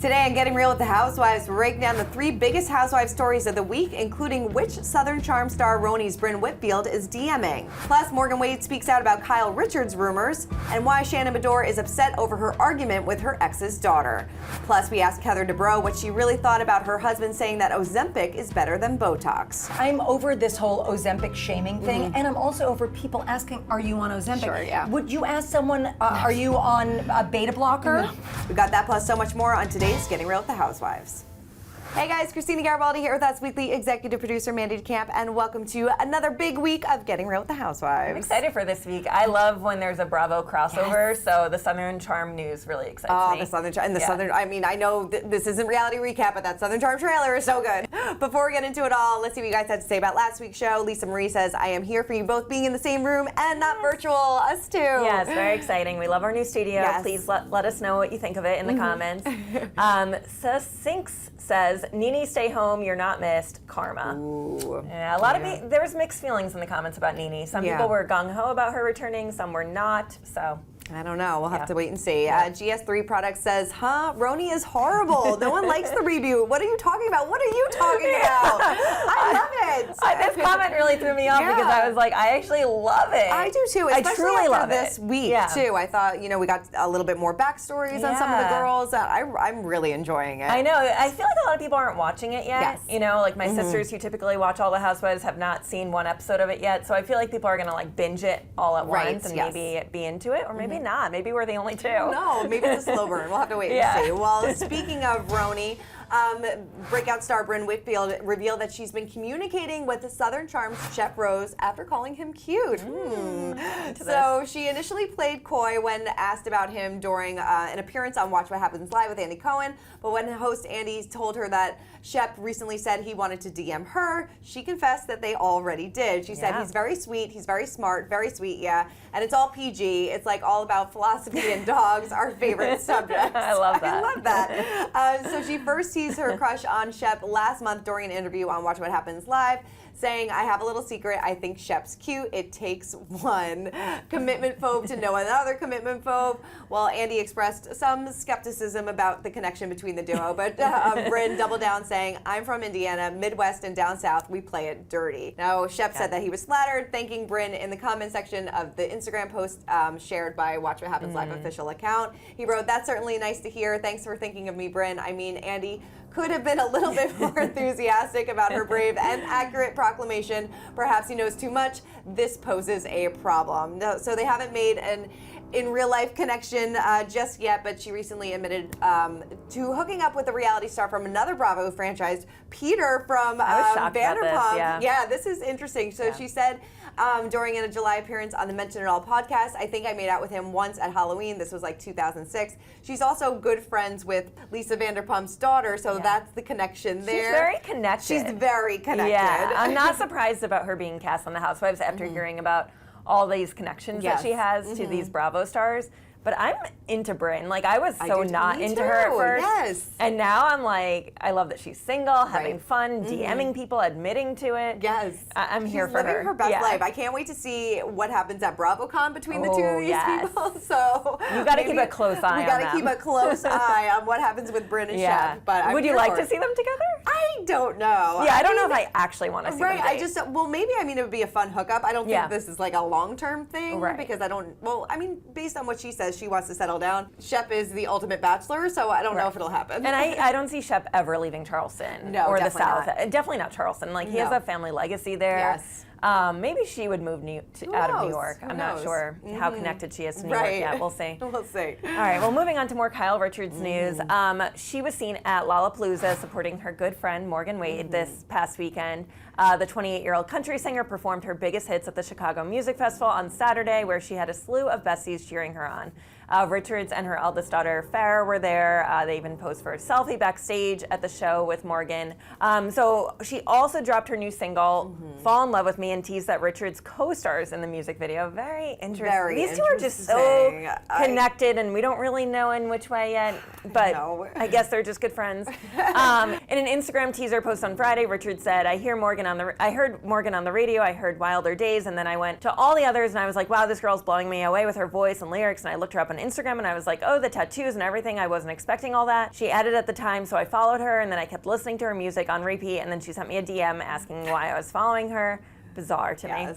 Today on Getting Real with the Housewives, we're breaking down the 3 biggest housewives stories of the week, including which Southern Charm star Roni's Bryn Whitfield is DMing. Plus, Morgan Wade speaks out about Kyle Richards' rumors, and why Shannon Beador is upset over her argument with her ex's daughter. Plus, we asked Heather Dubrow what she really thought about her husband saying that Ozempic is better than Botox. I'm over this whole Ozempic shaming thing, and I'm also over people asking, are you on Ozempic? Sure, yeah. Would you ask someone, are you on a beta blocker? No. We got that plus so much more on today's Getting Real with the Housewives. Hey guys, Christina Garibaldi here with us, weekly executive producer Mandy DeCamp, and welcome to another big week of Getting Real with the Housewives. I'm excited for this week. I love when there's a Bravo crossover, so the Southern Charm news really excites me. The Southern Charm, and the Southern, I mean, I know this isn't reality recap, but that Southern Charm trailer is so good. Before we get into it all, let's see what you guys had to say about last week's show. Lisa Marie says, I am here for you both being in the same room and not virtual, us too. Yes, very exciting. We love our new studio. Yes. Please let us know what you think of it in the comments. Sinks says, Nene, stay home, you're not missed, karma. Ooh. Yeah, a lot of there was mixed feelings in the comments about Nene. Some people were gung-ho about her returning, some were not, so. I don't know. We'll have to wait and see. GS3 Products says, Roni is horrible. No one likes the reboot. What are you talking about? What are you talking about? I love it. This comment really threw me off because I was like, I actually love it. I do too. Especially I truly love this week too. I thought, we got a little bit more backstories on some of the girls. I'm really enjoying it. I know. I feel like a lot of people aren't watching it yet. Yes. Like my sisters who typically watch all the Housewives have not seen one episode of it yet. So I feel like people are going to like binge it all at once and maybe be into it, or maybe not. Maybe we're the only two. No, maybe it's a slow burn. We'll have to wait and see. Well, speaking of Roni, breakout star Bryn Whitfield revealed that she's been communicating with the Southern Charm's Chef Rose after calling him cute. So she initially played coy when asked about him during an appearance on Watch What Happens Live with Andy Cohen, but when host Andy told her that Shep recently said he wanted to DM her, she confessed that they already did. She said he's very sweet, he's very smart, very sweet, and it's all PG. It's like all about philosophy and dogs, our favorite subjects. I love that. I love that. So she first teased her crush on Shep last month during an interview on Watch What Happens Live, saying, I have a little secret, I think Shep's cute, it takes one commitment phobe to know another commitment phobe. Well, Andy expressed some skepticism about the connection between the duo, but Bryn doubled down saying, I'm from Indiana, Midwest and down south, we play it dirty. Now, Shep said that he was flattered, thanking Bryn in the comment section of the Instagram post shared by Watch What Happens Live official account. He wrote, that's certainly nice to hear, thanks for thinking of me, Bryn. I mean, Andy could have been a little bit more enthusiastic about her brave and accurate proclamation. Perhaps he knows too much. This poses a problem. No, so they haven't made an in real life connection just yet, but she recently admitted to hooking up with a reality star from another Bravo franchise, Peter from Vanderpump. This is interesting. So she said during a July appearance on the Mention It All podcast, I think I made out with him once at Halloween. This was like 2006. She's also good friends with Lisa Vanderpump's daughter, so that's the connection there. She's very connected. She's very connected. Yeah, I'm not surprised about her being cast on the Housewives after hearing about all these connections that she has to these Bravo stars. But I'm into Bryn. Like, I was so not into her at first. Yes. And now I'm like, I love that she's single, having fun, DMing people, admitting to it. Yes. I'm here for her. She's living her best life. I can't wait to see what happens at BravoCon between the two of these people. So you got to keep a close eye on them. We got to keep a close eye on what happens with Bryn and Shep. But would you like to see them together? I don't know. Yeah, I don't know if I actually want to see them date. I just, maybe, it would be a fun hookup. I don't think this is like a long-term thing because based on what she says, she wants to settle down. Shep is the ultimate bachelor, so I don't know if it'll happen. And I don't see Shep ever leaving Charleston or the South. Definitely not Charleston. Like, he has a family legacy there. Yes. Maybe she would move out of New York. I'm not sure how connected she is to New York yet. We'll see. We'll see. All right, well, moving on to more Kyle Richards news. She was seen at Lollapalooza supporting her good friend Morgan Wade this past weekend. The 28-year-old country singer performed her biggest hits at the Chicago Music Festival on Saturday, where she had a slew of besties cheering her on. Richards and her eldest daughter, Farrah, were there. They even posed for a selfie backstage at the show with Morgan. So she also dropped her new single, Fall in Love with Me, and teased that Richards co-stars in the music video. Very interesting. These two are just so connected, and we don't really know in which way yet, but I guess they're just good friends. In an Instagram teaser post on Friday, Richards said, I heard Morgan on the radio, I heard Wilder Days, and then I went to all the others, and I was like, wow, this girl's blowing me away with her voice and lyrics, and I looked her up on Instagram and I was like, oh, the tattoos and everything, I wasn't expecting all that. She added at the time, so I followed her, and then I kept listening to her music on repeat, and then she sent me a DM asking why I was following her. Bizarre to me.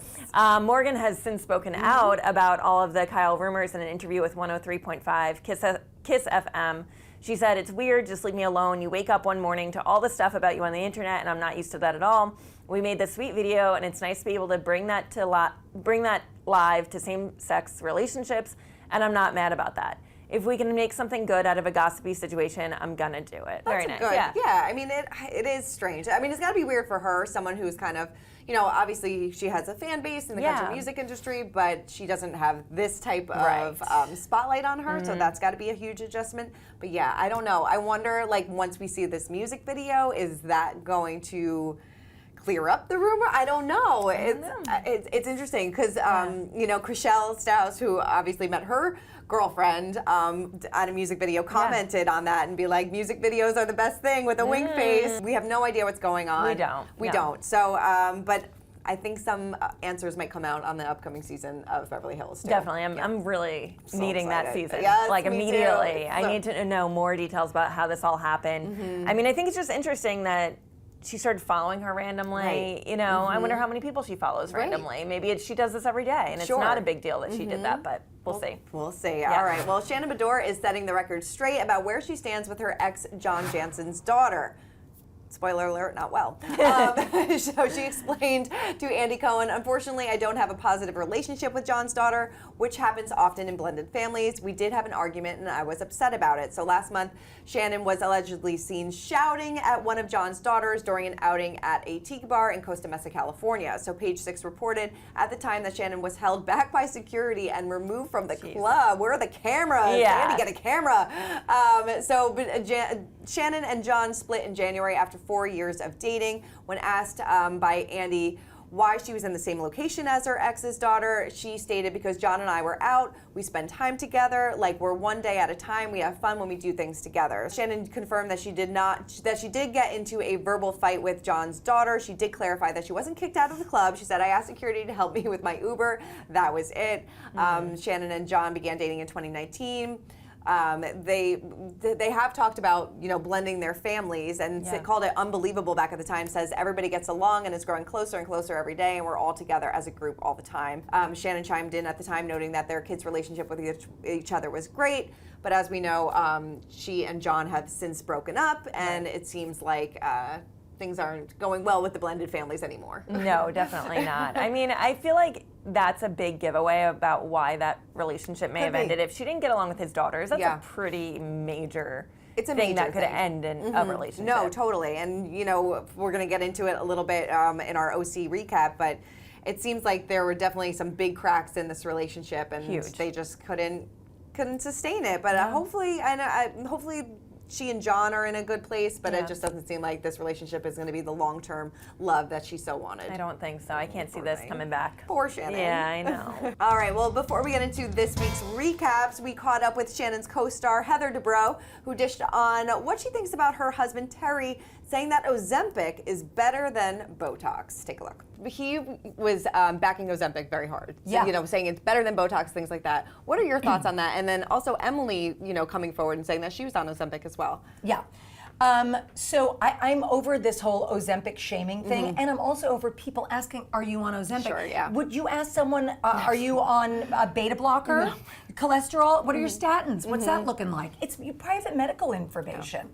Morgan has since spoken out about all of the Kyle rumors in an interview with 103.5 Kiss FM. She said, it's weird, just leave me alone. You wake up one morning to all the stuff about you on the internet, and I'm not used to that at all. We made this sweet video, and it's nice to be able to bring that live to same-sex relationships, and I'm not mad about that. If we can make something good out of a gossipy situation, I'm gonna do it. Very nice. Good. Yeah, I mean, it is strange. I mean, it's gotta be weird for her, someone who's kind of, obviously she has a fan base in the country music industry, but she doesn't have this type of spotlight on her, so that's gotta be a huge adjustment. But yeah, I don't know. I wonder, like, once we see this music video, is that going to clear up the rumor? I don't know. It's interesting because, Chriselle Staus, who obviously met her girlfriend on a music video, commented on that and be like, music videos are the best thing with a wink face. We have no idea what's going on. We don't. So, but I think some answers might come out on the upcoming season of Beverly Hills too. Definitely. I'm really needing that season. Yes, like immediately. Too. I need to know more details about how this all happened. I mean, I think it's just interesting that she started following her randomly. I wonder how many people she follows randomly. Maybe she does this every day, and it's not a big deal that she did that, but we'll see. We'll see. Yeah. All right. Well, Shannon Bedore is setting the record straight about where she stands with her ex, John Jansen's daughter. Spoiler alert, not well. So she explained to Andy Cohen, unfortunately, I don't have a positive relationship with John's daughter, which happens often in blended families. We did have an argument and I was upset about it. So last month, Shannon was allegedly seen shouting at one of John's daughters during an outing at a tiki bar in Costa Mesa, California. So Page Six reported at the time that Shannon was held back by security and removed from the club. Where are the cameras? Yeah. Andy, get a camera. Shannon and John split in January after 4 years of dating. When asked by Andy why she was in the same location as her ex's daughter, she stated, because John and I were out, we spend time together, like we're one day at a time, we have fun when we do things together. Shannon confirmed that she did get into a verbal fight with John's daughter. She did clarify that she wasn't kicked out of the club. She said, I asked security to help me with my Uber. That was it. Shannon and John began dating in 2019. They have talked about, blending their families and called it unbelievable back at the time, says everybody gets along and is growing closer and closer every day and we're all together as a group all the time. Shannon chimed in at the time noting that their kids' relationship with each other was great, but as we know, she and John have since broken up and it seems like things aren't going well with the blended families anymore. No, definitely not. I mean, I feel like that's a big giveaway about why that relationship may have ended. If she didn't get along with his daughters, that's a pretty major thing that could end in a relationship. No, totally. And, we're going to get into it a little bit in our OC recap, but it seems like there were definitely some big cracks in this relationship and they just couldn't sustain it. But hopefully she and John are in a good place, but it just doesn't seem like this relationship is going to be the long-term love that she so wanted. I don't think so. I can't see this coming back. Poor Shannon. Yeah, I know. All right, well, before we get into this week's recaps, we caught up with Shannon's co-star, Heather Dubrow, who dished on what she thinks about her husband, Terry, saying that Ozempic is better than Botox. Take a look. He was backing Ozempic very hard. So, saying it's better than Botox, things like that. What are your thoughts on that? And then also Emily, coming forward and saying that she was on Ozempic as well. Yeah. So I'm over this whole Ozempic shaming thing, and I'm also over people asking, are you on Ozempic? Sure, yeah. Would you ask someone, are you on a beta blocker? Cholesterol? What are your statins? What's that looking like? It's your private medical information.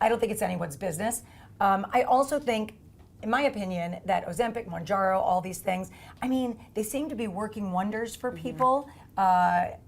I don't think it's anyone's business. I also think, in my opinion, that Ozempic, Mounjaro, all these things, I mean, they seem to be working wonders for people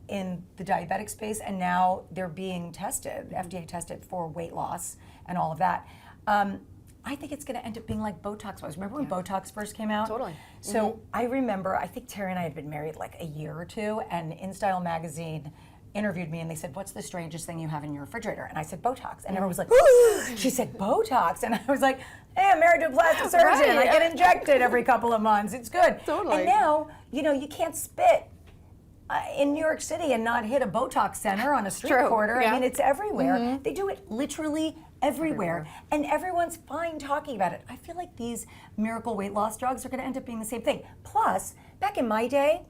in the diabetic space, and now they're being tested, FDA tested for weight loss and all of that. I think it's going to end up being like Botox was. Remember when Botox first came out? Totally. So I remember, I think Terry and I had been married like a year or two, and InStyle magazine interviewed me and they said, what's the strangest thing you have in your refrigerator? And I said, Botox. And everyone was like, ooh! She said, Botox. And I was like, hey, I'm married to a plastic surgeon. I get injected every couple of months. It's good. Totally. And now, you can't spit in New York City and not hit a Botox center on a street corner. I mean, it's everywhere. They do it literally everywhere. And everyone's fine talking about it. I feel like these miracle weight loss drugs are going to end up being the same thing. Plus, back in my day,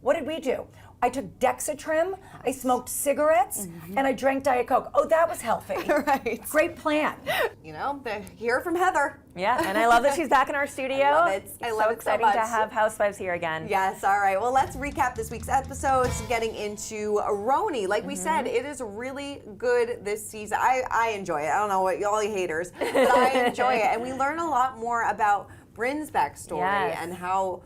what did we do? I took Dexatrim, I smoked cigarettes, and I drank Diet Coke. Oh, that was healthy. Right. Great plan. You know, hear from Heather. Yeah, and I love that she's back in our studio. I love it. I love so it so exciting much. to have Housewives here again. Yes, all right. Well, let's recap this week's episodes, getting into RHONY. Like we said, it is really good this season. I enjoy it. I don't know what y'all haters, but I enjoy it. And we learn a lot more about Bryn's backstory and how,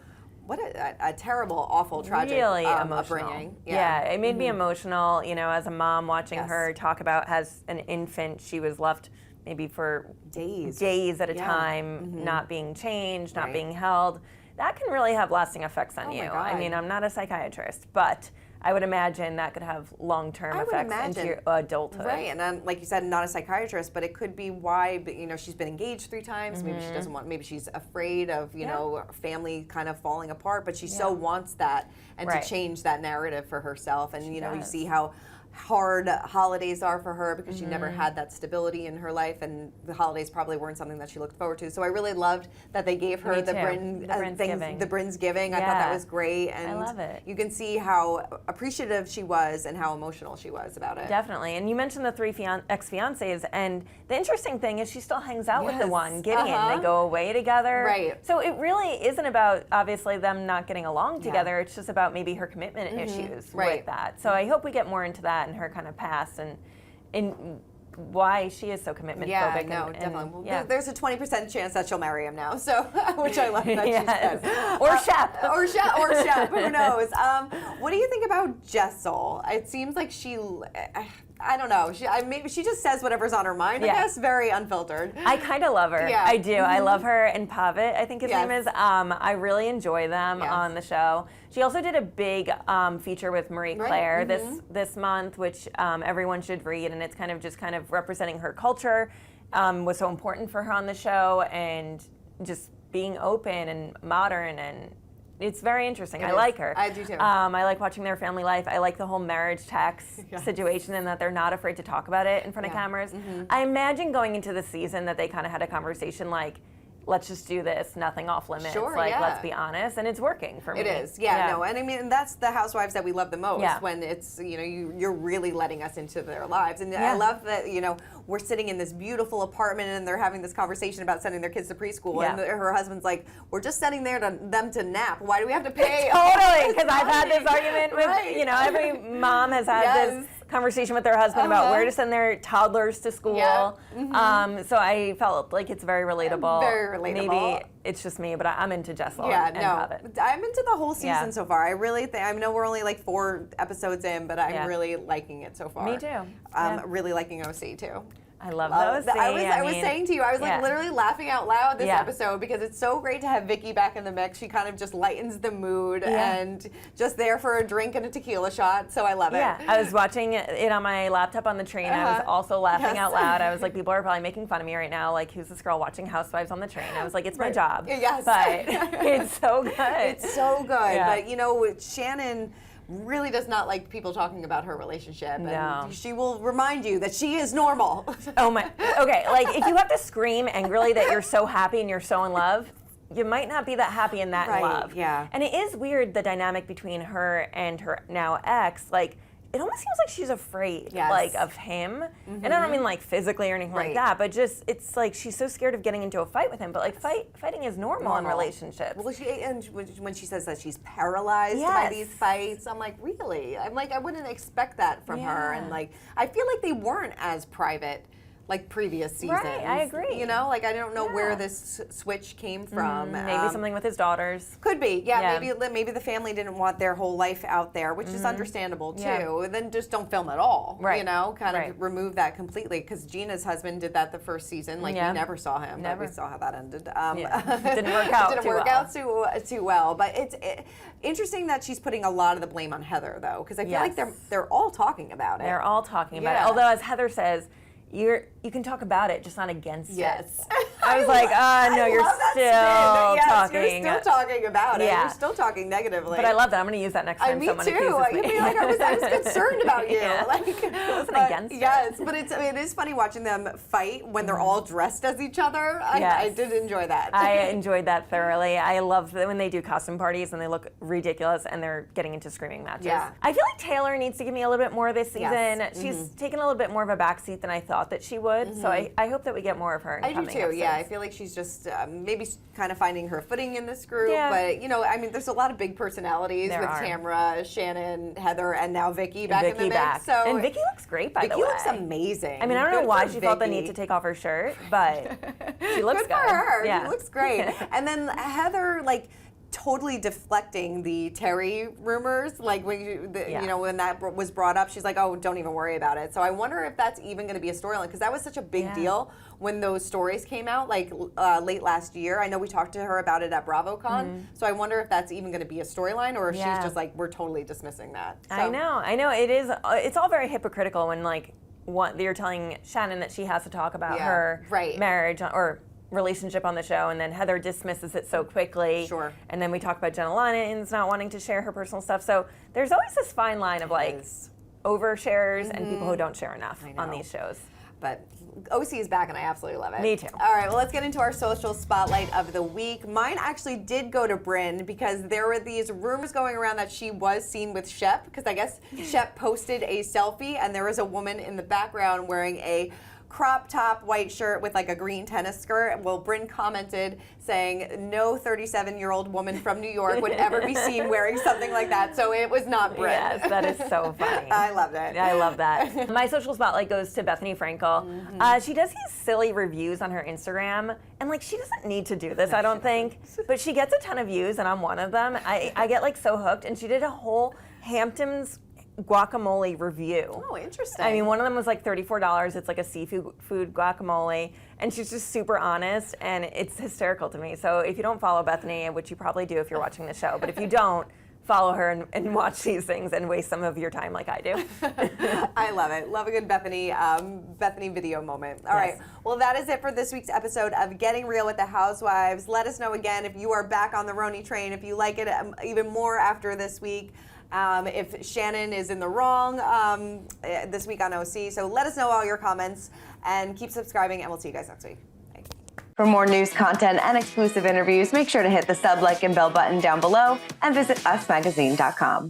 what a terrible, awful, tragic really upbringing. Yeah, it made me emotional, you know, as a mom watching her talk about as an infant, she was left maybe for days at a time, not being changed, not being held. That can really have lasting effects on you. I mean, I'm not a psychiatrist, but I would imagine that could have long-term effects into your adulthood. Right, and then, like you said, not a psychiatrist, but it could be why, you know, she's been engaged 3 times. Maybe she doesn't want, maybe she's afraid of, you know, family kind of falling apart, but she so wants that and to change that narrative for herself. And, you know, you see how hard holidays are for her because she never had that stability in her life, and the holidays probably weren't something that she looked forward to. So I really loved that they gave her the Brinsgiving. I thought that was great, and I love it. You can see how appreciative she was and how emotional she was about it. Definitely. And you mentioned the 3 ex-fiancés, and the interesting thing is she still hangs out with the one, Gideon. They go away together. Right. So it really isn't about, obviously, them not getting along together. It's just about maybe her commitment issues with that. So I hope we get more into that and her kind of past and why she is so commitment phobic. Yeah, no, definitely. Yeah. There's a 20% chance that she'll marry him now, so which I love that she said. Or Shep. Or Shep. Who knows? What do you think about Jessel? It seems like she. I don't know. Maybe she just says whatever's on her mind. I guess very unfiltered. I kind of love her. Yeah. I do. I love her and Pavitt, I think his name is. I really enjoy them on the show. She also did a big feature with Marie Claire this month, which everyone should read, and it's kind of representing her culture. Was so important for her on the show, and just being open and modern, and it's very interesting. I like her. I do too. I like watching their family life. I like the whole marriage tax situation, and that they're not afraid to talk about it in front of cameras. I imagine going into the season that they kind of had a conversation like, let's just do this, nothing off limits. Let's be honest, and it's working for me. It is, no, and I mean that's the housewives that we love the most when it's you're really letting us into their lives, and I love that we're sitting in this beautiful apartment and they're having this conversation about sending their kids to preschool, and her husband's like, we're just sending them to nap. Why do we have to pay? Totally, because I've had this argument with every mom has had this conversation with their husband about where to send their toddlers to school. So I felt like it's very relatable. Very relatable. Maybe it's just me, but I'm into Jessel and Pavitt. I'm into the whole season so far. I really think, I know we're only like 4 episodes in, but I'm really liking it so far. Me too. I'm really liking OC too. I love those. I was saying to you, I was like literally laughing out loud this episode because it's so great to have Vicky back in the mix. She kind of just lightens the mood and just there for a drink and a tequila shot. So I love it. Yeah, I was watching it on my laptop on the train. I was also laughing out loud. I was like, people are probably making fun of me right now. Like, who's this girl watching Housewives on the train? I was like, it's my job. Yes. But it's so good. It's so good. But Shannon really does not like people talking about her relationship. And she will remind you that she is normal. Oh my. Okay, like if you have to scream angrily that you're so happy and you're so in love, you might not be that happy and that in love. Yeah. And it is weird, the dynamic between her and her now ex. Like, it almost seems like she's afraid, like, of him. And I don't mean like physically or anything like that, but just it's like she's so scared of getting into a fight with him. But like fighting is normal in relationships. Well, when she says that she's paralyzed by these fights, I'm like, really? I'm like, I wouldn't expect that from her. And like, I feel like they weren't as private like previous seasons. Right, I agree. Like I don't know where this switch came from. Maybe something with his daughters. Could be, maybe the family didn't want their whole life out there, which is understandable too. Then just don't film at all, kind of remove that completely. Because Gina's husband did that the first season. Like we never saw him, but we saw how that ended. Didn't work out. Didn't work out too well. But it's interesting that she's putting a lot of the blame on Heather, though, because I feel like they're all talking about it. They're all talking about it. Although, as Heather says, you can talk about it, just not against it. I was like, no, you're still talking. You're still talking about it. Yeah. You're still talking negatively. But I love that. I'm going to use that next time Me someone too. accuses me. You'd be like, I was concerned about you. Yeah. Like, I wasn't against it. Yes, but it is funny watching them fight when they're all dressed as each other. I did enjoy that. I enjoyed that thoroughly. I love when they do costume parties and they look ridiculous and they're getting into screaming matches. Yeah. I feel like Taylor needs to give me a little bit more this season. Yes. She's taken a little bit more of a backseat than I thought that she would. So I hope that we get more of her in I do coming too. episodes. Yeah, I feel like she's just maybe kind of finding her footing in this group. Yeah. But I mean, there's a lot of big personalities There with are. Tamra, Shannon, Heather, and now Vicky back in the mix. So and Vicky looks great, by the way. Vicky looks amazing. I mean, I don't know Good why for she felt the Vicky. need to take off her shirt, but she looks Good for her. Yeah. She looks great. And then Heather, totally deflecting the Terry rumors, when when that was brought up, she's like, "Oh, don't even worry about it." So I wonder if that's even going to be a storyline, because that was such a big deal when those stories came out, late last year. I know we talked to her about it at BravoCon, so I wonder if that's even going to be a storyline, or if she's just like, we're totally dismissing that. So. I know. It is. It's all very hypocritical when you're telling Shannon that she has to talk about her marriage or relationship on the show, and then Heather dismisses it so quickly. Sure. And then we talk about Jenna Lyons not wanting to share her personal stuff. So there's always this fine line of overshares and people who don't share enough on these shows. But OC is back, and I absolutely love it. Me too. All right, well, let's get into our social spotlight of the week. Mine actually did go to Bryn, because there were these rumors going around that she was seen with Shep, because I guess Shep posted a selfie, and there was a woman in the background wearing a crop top white shirt with a green tennis skirt. Well, Bryn commented saying no 37-year-old woman from New York would ever be seen wearing something like that. So it was not Bryn. Yes, that is so funny. I loved it. I love that. My social spotlight goes to Bethany Frankel. She does these silly reviews on her Instagram, and she doesn't need to do this, I don't think, but she gets a ton of views, and I'm one of them. I get so hooked, and she did a whole Hamptons guacamole review. Oh, interesting. I mean, one of them was $34. It's a seafood guacamole, and she's just super honest, and it's hysterical to me. So if you don't follow Bethany, which you probably do if you're watching the show, but if you don't, follow her and watch these things and waste some of your time like I do. I love it. Love a good Bethany video moment. All right. Well, that is it for this week's episode of Getting Real with the Housewives. Let us know again if you are back on the Roni train, if you like it even more after this week. If Shannon is in the wrong this week on OC. So let us know all your comments, and keep subscribing, and we'll see you guys next week. Bye. For more news, content, and exclusive interviews, make sure to hit the sub, like, and bell button down below, and visit usmagazine.com.